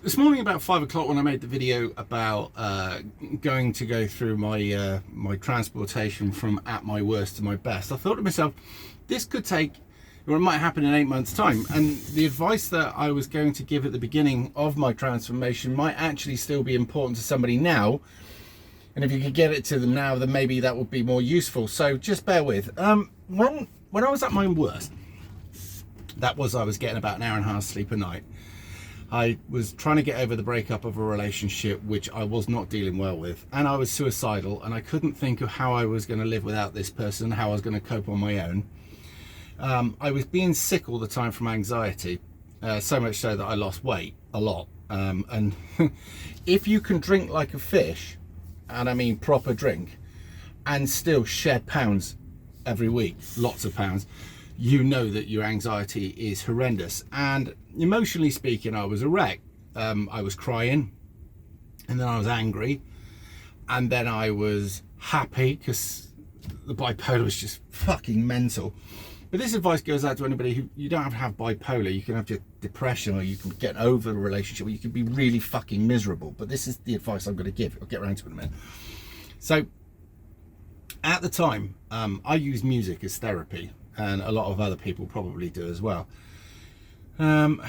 This morning about 5 o'clock, when I made the video about going to go through my my transportation from at my worst to my best, I thought to myself, this could take, or it might happen in 8 months' time. And the advice that I was going to give at the beginning of my transformation might actually still be important to somebody now. And if you could get it to them now, then maybe that would be more useful. So just bear with. When I was at my worst, I was getting about an hour and a half sleep a night. I was trying to get over the breakup of a relationship which I was not dealing well with, and I was suicidal, and I couldn't think of how I was going to live without this person, how I was going to cope on my own. I was being sick all the time from anxiety, so much so that I lost weight a lot. And if you can drink like a fish, and I mean proper drink, and still shed pounds every week, lots of pounds, you know that your anxiety is horrendous. And emotionally speaking, I was a wreck. I was crying, and then I was angry, and then I was happy because the bipolar was just fucking mental. But this advice goes out to anybody who, you don't have to have bipolar. You can have just depression, or you can get over a relationship, or you can be really fucking miserable. But this is the advice I'm going to give. I'll get around to it in a minute. So at the time, I used music as therapy, and a lot of other people probably do as well. And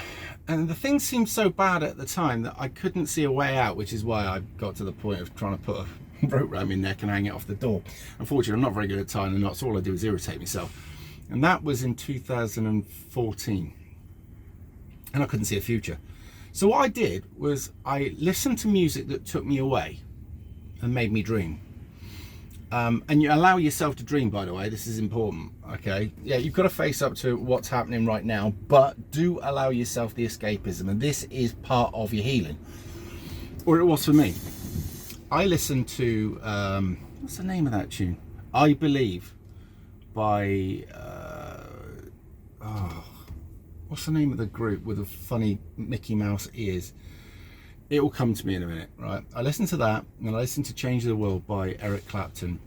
the thing seemed so bad at the time that I couldn't see a way out, which is why I got to the point of trying to put a rope around my neck and hang it off the door. Unfortunately, I'm not very good at tying the knots. All I do is irritate myself. And that was in 2014. And I couldn't see a future. So what I did was I listened to music that took me away and made me dream. And you allow yourself to dream, by the way. This is important, okay? Yeah, you've got to face up to what's happening right now, but do allow yourself the escapism, and this is part of your healing. Or it was for me. I listened to, what's the name of that tune? I Believe by, what's the name of the group with the funny Mickey Mouse ears? It will come to me in a minute, right? I listened to that, and I listened to Change the World by Eric Clapton.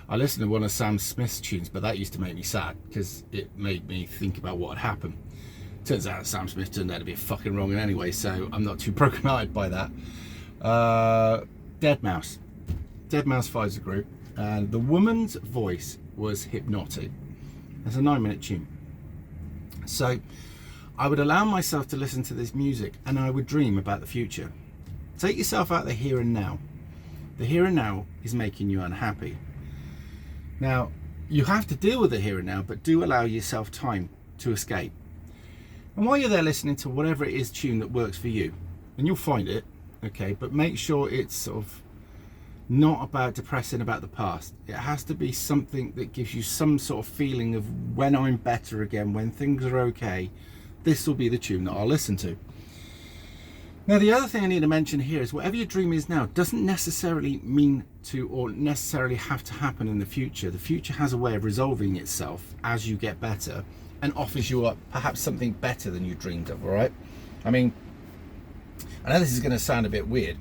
I listened to one of Sam Smith's tunes, but that used to make me sad because it made me think about what had happened. Turns out Sam Smith turned out to be a fucking wrong in anyway, so I'm not too broken-hearted by that. Dead Mouse 5 is a group, and the woman's voice was hypnotic. It's a 9-minute tune. So I would allow myself to listen to this music, and I would dream about the future. Take yourself out of the here and now. The here and now is making you unhappy. Now, you have to deal with the here and now, but do allow yourself time to escape. And while you're there listening to whatever it is tune that works for you, and you'll find it, okay, but make sure it's sort of not about depressing about the past. It has to be something that gives you some sort of feeling of when I'm better again, when things are okay. This will be the tune that I'll listen to. Now, the other thing I need to mention here is whatever your dream is now doesn't necessarily mean to, or necessarily have to happen in the future. The future has a way of resolving itself as you get better and offers you up perhaps something better than you dreamed of, all right? I mean, I know this is going to sound a bit weird,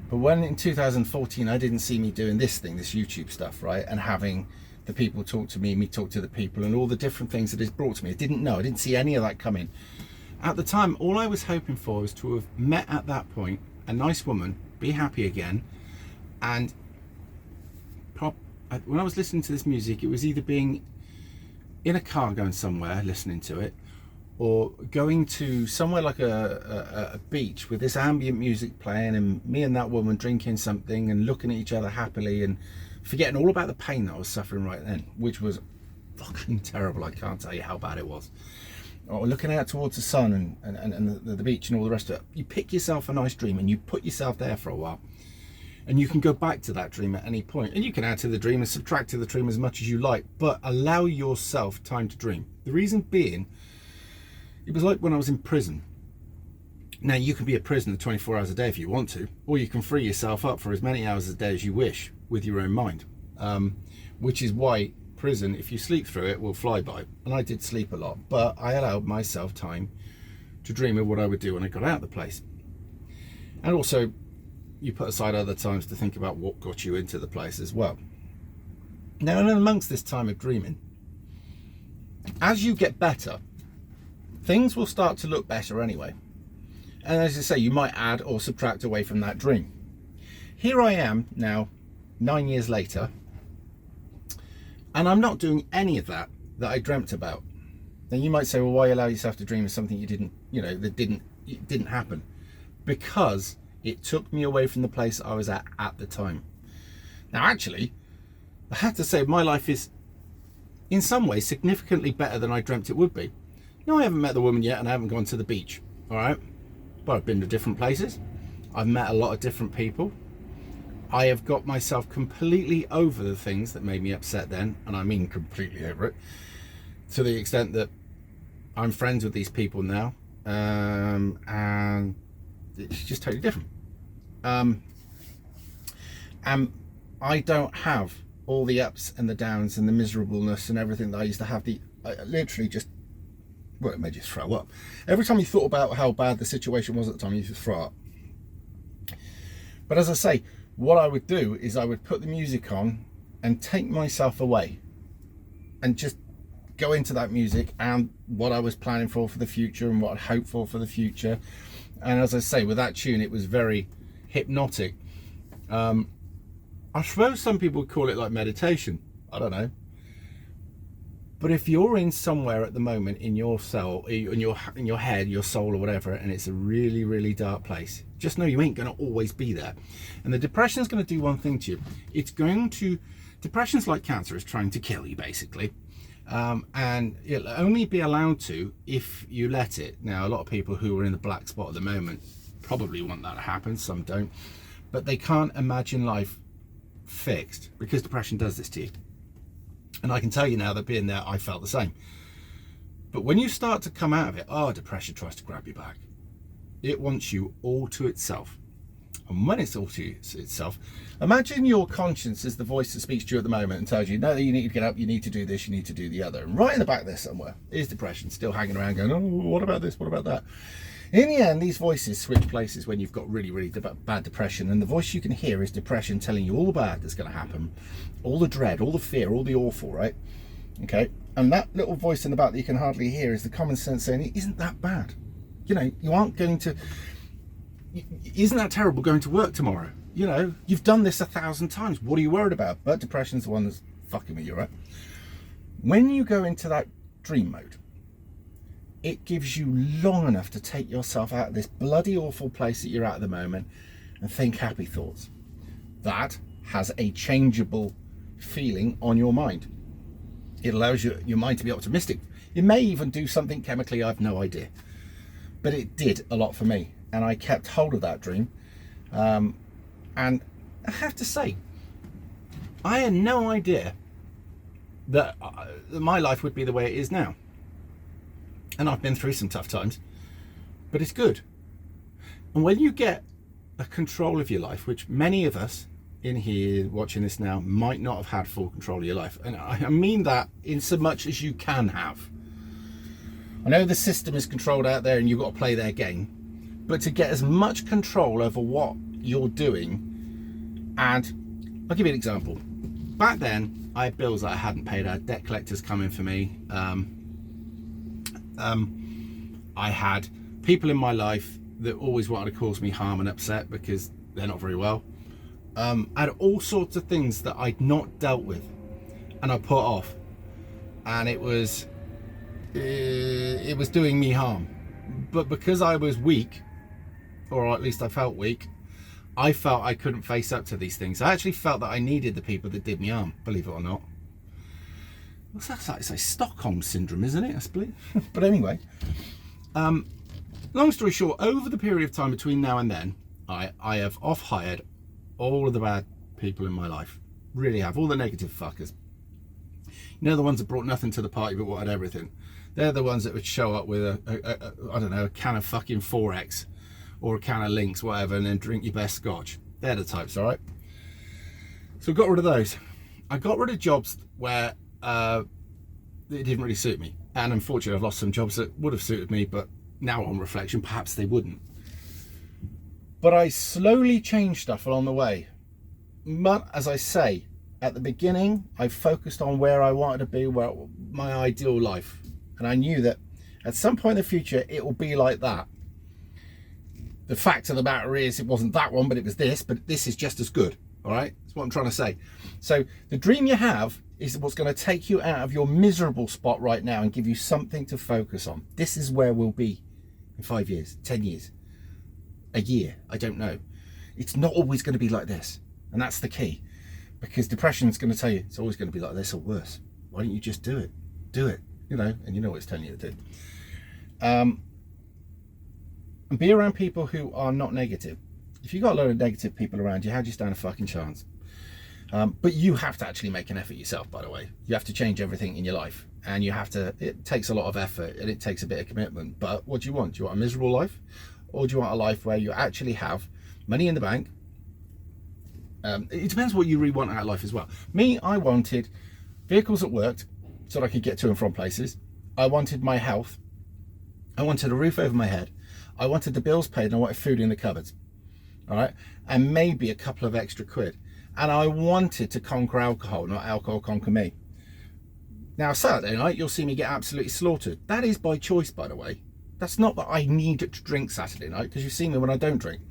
but when in 2014 I didn't see me doing this thing, this YouTube stuff, right? And having the people talk to me talk to the people, and all the different things that it's brought to me. I didn't see any of that coming. At the time, all I was hoping for was to have met at that point a nice woman, be happy again, and when I was listening to this music, it was either being in a car going somewhere, listening to it, or going to somewhere like a beach with this ambient music playing, and me and that woman drinking something and looking at each other happily and forgetting all about the pain that I was suffering right then, which was fucking terrible. I can't tell you how bad it was. Or looking out towards the sun and the beach and all the rest of it. You pick yourself a nice dream and you put yourself there for a while, and you can go back to that dream at any point, and you can add to the dream and subtract to the dream as much as you like, but allow yourself time to dream. The reason being, it was like when I was in prison. Now, you can be a prisoner 24 hours a day if you want to, or you can free yourself up for as many hours a day as you wish with your own mind, which is why prison, if you sleep through it, will fly by. And I did sleep a lot, but I allowed myself time to dream of what I would do when I got out of the place. And also, you put aside other times to think about what got you into the place as well. Now, and amongst this time of dreaming, as you get better, things will start to look better anyway. And as I say, you might add or subtract away from that dream. Here I am now, 9 years later, and I'm not doing any of that I dreamt about. Now you might say, well, why allow yourself to dream of something you didn't, that didn't happen? Because it took me away from the place I was at the time. Now, actually, I have to say my life is in some ways significantly better than I dreamt it would be. No, I haven't met the woman yet, and I haven't gone to the beach, all right? But I've been to different places. I've met a lot of different people. I have got myself completely over the things that made me upset then, and I mean completely over it, to the extent that I'm friends with these people now, and it's just totally different. And I don't have all the ups and the downs and the miserableness and everything that I used to have. I literally just, well, it made you throw up. Every time you thought about how bad the situation was at the time, you just throw up. But as I say, what I would do is I would put the music on and take myself away and just go into that music and what I was planning for the future and what I'd hoped for the future. And as I say, with that tune, it was very hypnotic. I suppose some people would call it like meditation. I don't know. But if you're in somewhere at the moment in your soul, in your head, your soul or whatever, and it's a really, really dark place, just know you ain't going to always be there. And the depression is going to do one thing to you. Depression's like cancer, it's trying to kill you basically. And it'll only be allowed to if you let it. Now, a lot of people who are in the black spot at the moment probably want that to happen, some don't. But they can't imagine life fixed because depression does this to you. And I can tell you now that being there, I felt the same. But when you start to come out of it, depression tries to grab you back. It wants you all to itself. And when it's all to itself, imagine your conscience is the voice that speaks to you at the moment and tells you, no, you need to get up, you need to do this, you need to do the other. And right in the back there somewhere is depression, still hanging around going, oh, what about this, what about that? In the end, these voices switch places when you've got really, really bad depression. And the voice you can hear is depression telling you all the bad that's going to happen, all the dread, all the fear, all the awful, right? Okay. And that little voice in the back that you can hardly hear is the common sense saying, it isn't that bad. You aren't going to, isn't that terrible going to work tomorrow? You've done this 1,000 times. What are you worried about? But depression's the one that's fucking with you, right? When you go into that dream mode, it gives you long enough to take yourself out of this bloody awful place that you're at the moment and think happy thoughts. That has a changeable feeling on your mind. It allows your mind to be optimistic. It may even do something chemically, I've no idea. But it did a lot for me, and I kept hold of that dream. And I have to say, I had no idea that my life would be the way it is now. And I've been through some tough times, but it's good. And when you get a control of your life, which many of us in here watching this now might not have had full control of your life, and I mean that in so much as you can have. I know the system is controlled out there and you've got to play their game, but to get as much control over what you're doing, and I'll give you an example. Back then, I had bills that I hadn't paid. I had debt collectors coming for me. I had people in my life that always wanted to cause me harm and upset because they're not very well. I had all sorts of things that I'd not dealt with and I put off, and it was doing me harm. But because I was weak, or at least I felt weak, I felt I couldn't face up to these things. I actually felt that I needed the people that did me harm, believe it or not. That's like Stockholm syndrome, isn't it? I believe. But anyway, long story short, over the period of time between now and then, I have off-hired all of the bad people in my life. Really have. All the negative fuckers. The ones that brought nothing to the party but wanted everything. They're the ones that would show up with a can of fucking 4X or a can of Lynx, whatever, and then drink your best scotch. They're the types, all right? So I got rid of those. I got rid of jobs where it didn't really suit me, and unfortunately I've lost some jobs that would have suited me, but now on reflection perhaps they wouldn't. But I slowly changed stuff along the way. But as I say, at the beginning I focused on where I wanted to be, where my ideal life, and I knew that at some point in the future it will be like that. The fact of the matter is it wasn't that one, but it was this, but this is just as good. All right, that's what I'm trying to say. So the dream you have is what's going to take you out of your miserable spot right now and give you something to focus on. This is where we'll be in 5 years, 10 years, a year, I don't know. It's not always going to be like this, and that's the key, because depression is going to tell you it's always going to be like this or worse. Why don't you just do it? Do it, you know, and you know what it's telling you to do. And be around people who are not negative. If you've got a load of negative people around you, how do you stand a fucking chance? But you have to actually make an effort yourself, by the way. You have to change everything in your life, and you have to, it takes a lot of effort and it takes a bit of commitment. But what do you want? Do you want a miserable life? Or do you want a life where you actually have money in the bank? It depends what you really want out of life as well. Me, I wanted vehicles that worked so that I could get to and from places. I wanted my health. I wanted a roof over my head. I wanted the bills paid, and I wanted food in the cupboards. All right, and maybe a couple of extra quid. And I wanted to conquer alcohol, not alcohol conquer me. Now, Saturday night, you'll see me get absolutely slaughtered. That is by choice, by the way. That's not that I need to drink Saturday night, because you've seen me when I don't drink.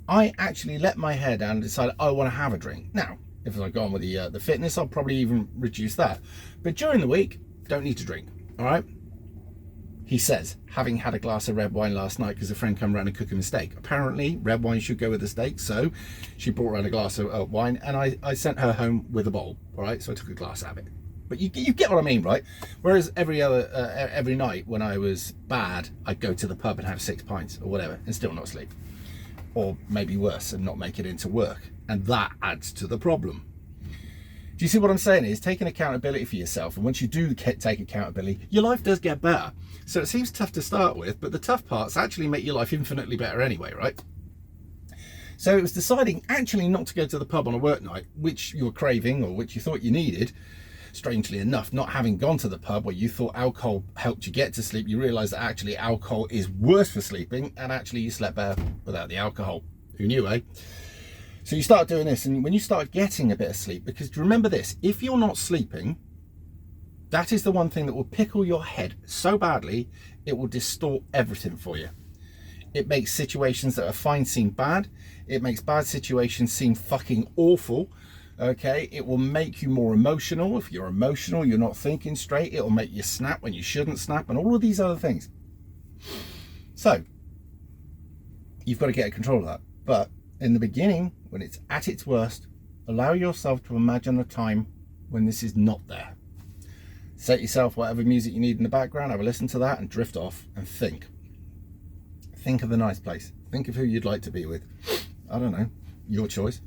I actually let my hair down and decided I want to have a drink. Now, if I go on with the fitness, I'll probably even reduce that. But during the week, don't need to drink, all right? He says, having had a glass of red wine last night because a friend come around and cook him a steak. Apparently, red wine should go with the steak, so she brought around a glass of wine, and I sent her home with a bowl, all right? So I took a glass out of it. But you get what I mean, right? Whereas every night when I was bad, I'd go to the pub and have 6 pints or whatever and still not sleep. Or maybe worse, and not make it into work. And that adds to the problem. Do you see what I'm saying? Is taking accountability for yourself, and once you do take accountability, your life does get better. So it seems tough to start with, but the tough parts actually make your life infinitely better anyway, right? So it was deciding actually not to go to the pub on a work night, which you were craving or which you thought you needed. Strangely enough, not having gone to the pub where you thought alcohol helped you get to sleep, you realise that actually alcohol is worse for sleeping, and actually you slept better without the alcohol. Who knew, eh? So you start doing this, and when you start getting a bit of sleep, because remember this, if you're not sleeping, that is the one thing that will pickle your head so badly, it will distort everything for you. It makes situations that are fine seem bad. It makes bad situations seem fucking awful. Okay, it will make you more emotional. If you're emotional, you're not thinking straight. It will make you snap when you shouldn't snap, and all of these other things. So you've got to get control of that. But in the beginning, when it's at its worst, allow yourself to imagine a time when this is not there. Set yourself whatever music you need in the background, have a listen to that, and drift off and think. Think of the nice place. Think of who you'd like to be with. I don't know, your choice.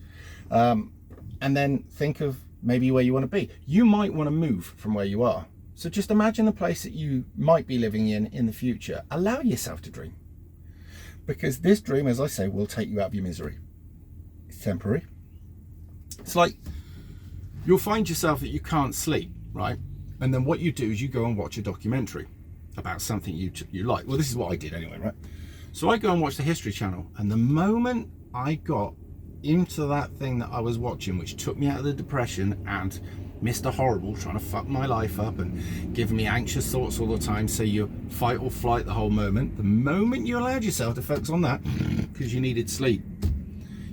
And then think of maybe where you want to be. You might want to move from where you are. So just imagine the place that you might be living in the future. Allow yourself to dream. Because this dream, as I say, will take you out of your misery. It's temporary. It's like you'll find yourself that you can't sleep, right? And then what you do is you go and watch a documentary about something you like. Well, this is what I did anyway, right? So I go and watch the History Channel, and the moment I got into that thing that I was watching, which took me out of the depression and Mr. Horrible trying to fuck my life up and giving me anxious thoughts all the time, so you fight or flight the whole moment. The moment you allowed yourself to focus on that, because you needed sleep,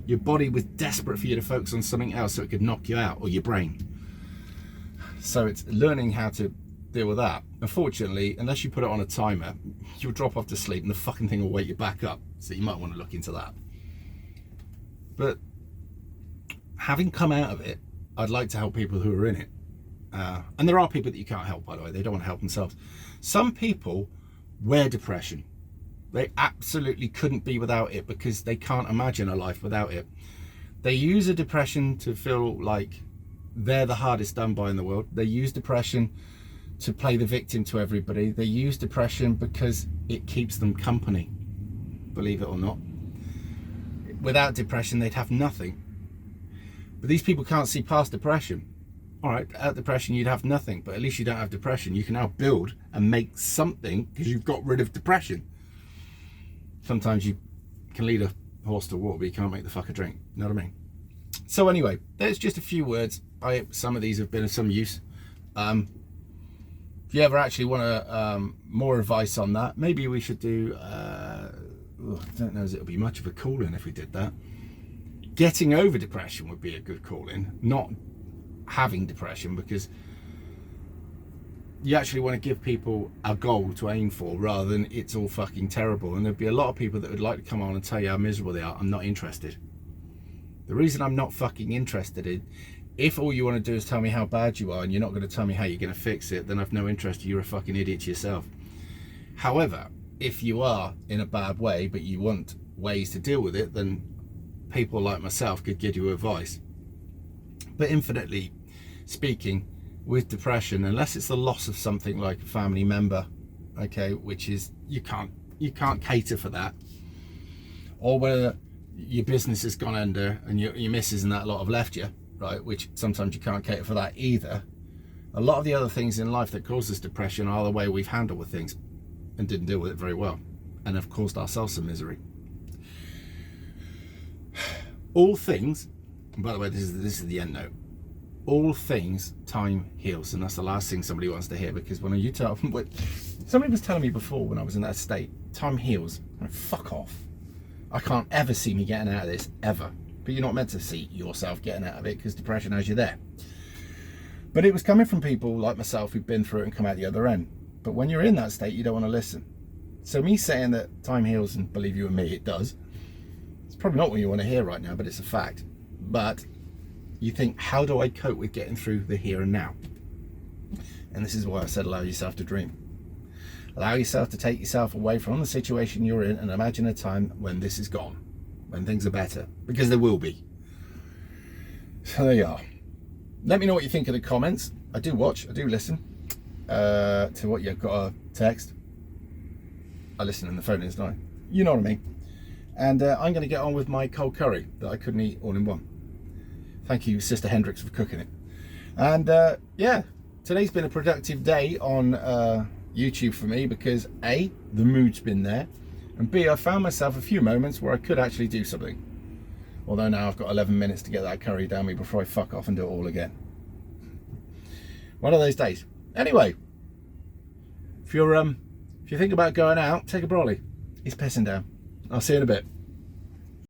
your body was desperate for you to focus on something else so it could knock you out, or your brain. So it's learning how to deal with that. Unfortunately, unless you put it on a timer, you'll drop off to sleep and the fucking thing will wake you back up. So you might want to look into that. But having come out of it, I'd like to help people who are in it. And there are people that you can't help, by the way. They don't want to help themselves. Some people wear depression. They absolutely couldn't be without it because they can't imagine a life without it. They use a depression to feel like they're the hardest done by in the world. They use depression to play the victim to everybody. They use depression because it keeps them company, believe it or not. Without depression, they'd have nothing. But these people can't see past depression. All right, without depression, you'd have nothing, but at least you don't have depression. You can now build and make something because you've got rid of depression. Sometimes you can lead a horse to water, but you can't make the fucker drink. You know what I mean? So anyway, there's just a few words. I hope some of these have been of some use. If you ever actually want more advice on that, maybe we should do I don't know as it'll be much of a call-in if we did that. Getting over depression would be a good call-in, not having depression, because you actually want to give people a goal to aim for rather than it's all fucking terrible. And there'd be a lot of people that would like to come on and tell you how miserable they are. I'm not interested. The reason I'm not fucking interested in, if all you want to do is tell me how bad you are and you're not going to tell me how you're going to fix it, then I've no interest. You're a fucking idiot yourself. However, if you are in a bad way but you want ways to deal with it, then people like myself could give you advice. But infinitely speaking, with depression, unless it's the loss of something like a family member, okay, which is you can't cater for that, or whether your business has gone under and your missus and that lot have left you, right, which sometimes you can't cater for that either. A lot of the other things in life that causes depression are the way we've handled with things and didn't deal with it very well, and have caused ourselves some misery. All things, and by the way, this is the end note. All things, time heals, and that's the last thing somebody wants to hear, because when you tell them, somebody was telling me before when I was in that state, time heals. I'm like, fuck off. I can't ever see me getting out of this, ever. But you're not meant to see yourself getting out of it, because depression has you there. But it was coming from people like myself who've been through it and come out the other end. But when you're in that state, you don't want to listen. So me saying that time heals, and believe you and me, it does. It's probably not what you want to hear right now, but it's a fact. But you think, how do I cope with getting through the here and now? And this is why I said allow yourself to dream. Allow yourself to take yourself away from the situation you're in and imagine a time when this is gone, when things are better, because there will be. So there you are. Let me know what you think in the comments. I do watch, I do listen to what you've got a text. I listen in the phone, isn't I? You know what I mean. And I'm going to get on with my cold curry that I couldn't eat all in one. Thank you, Sister Hendricks, for cooking it. And yeah, today's been a productive day on YouTube for me, because A, the mood's been there, and B, I found myself a few moments where I could actually do something. Although now I've got 11 minutes to get that curry down me before I fuck off and do it all again. One of those days. Anyway, if you think about going out, take a brolly. It's pissing down. I'll see you in a bit.